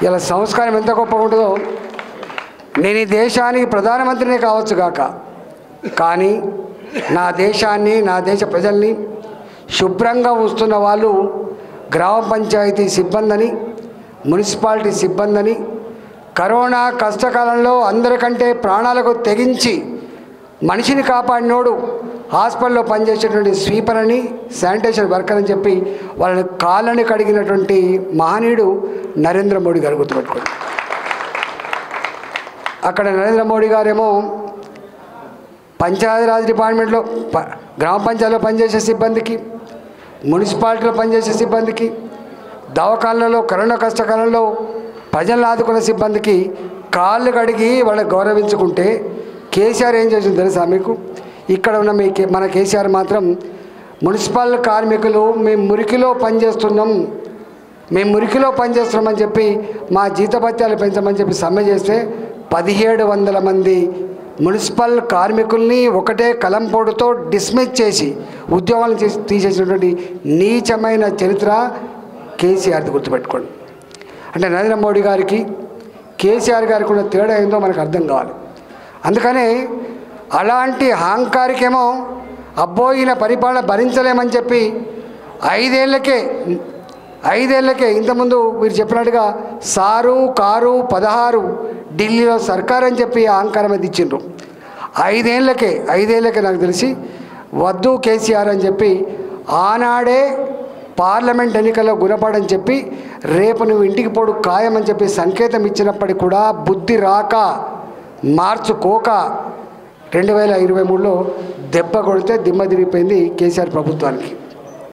ఇలా సంస్కారం ఎంత గొప్పగా ఉంటుందో. నేను ఈ దేశానికి ప్రధానమంత్రినే కావచ్చు గాక, కానీ నా దేశాన్ని, నా దేశ ప్రజల్ని శుభ్రంగా ఉంచుతున్న వాళ్ళు గ్రామ పంచాయతీ సిబ్బందని, మున్సిపాలిటీ సిబ్బందని, కరోనా కష్టకాలంలో అందరికంటే ప్రాణాలకు తెగించి మనిషిని కాపాడినోడు హాస్పిటల్లో పనిచేసేటువంటి స్వీపర్ అని, శానిటేషన్ వర్కర్ అని చెప్పి వాళ్ళని కాళ్ళని కడిగినటువంటి మహనీయుడు నరేంద్ర మోడీ గారు, గుర్తుపెట్టుకోండి. అక్కడ నరేంద్ర మోడీ గారేమో పంచాయతీరాజ్ డిపార్ట్మెంట్లో, గ్రామ పంచాయతీలో పనిచేసే సిబ్బందికి, మున్సిపాలిటీలో పనిచేసే సిబ్బందికి, దవాఖానాలలో కరోనా కష్టకాలంలో ప్రజలను ఆదుకున్న సిబ్బందికి కాళ్ళు కడిగి వాళ్ళని గౌరవించుకుంటే కేసీఆర్ ఏం చేసింది తెలుసా మీకు? ఇక్కడ ఉన్న మన కేసీఆర్ మాత్రం మున్సిపల్ కార్మికులు మేము మురికిలో పనిచేస్తున్నామని చెప్పి మా జీతభత్యాలు పెంచమని చెప్పి సమ్మె చేస్తే 1700 మంది మున్సిపల్ కార్మికుల్ని ఒకటే కలంపోటుతో డిస్మిస్ చేసి ఉద్యోగాలను తీసేసినటువంటి నీచమైన చరిత్ర కేసీఆర్ది, గుర్తుపెట్టుకోండి. అంటే నరేంద్ర మోడీ గారికి కేసీఆర్ గారికి ఉన్న తేడా ఏందో మనకు అర్థం కావాలి. అందుకనే అలాంటి అహంకారికేమో అబ్బో ఈయన పరిపాలన భరించలేమని చెప్పి ఐదేళ్లకే ఇంతకుముందు మీరు చెప్పినట్టుగా సారు కారు 16 ఢిల్లీలో సర్కార్ అని చెప్పి అహంకారం అది ఇచ్చిండ్రు. ఐదేళ్లకే నాకు తెలిసి వద్దు కేసీఆర్ అని చెప్పి ఆనాడే పార్లమెంట్ ఎన్నికల్లో గుణపడని చెప్పి రేపు నువ్వు ఇంటికి పోడు ఖాయమని చెప్పి సంకేతం ఇచ్చినప్పటికీ కూడా బుద్ధి రాక మార్చుకోక 2023లో దెబ్బ కొడితే దిమ్మ తిరిగిపోయింది కేసీఆర్ ప్రభుత్వానికి.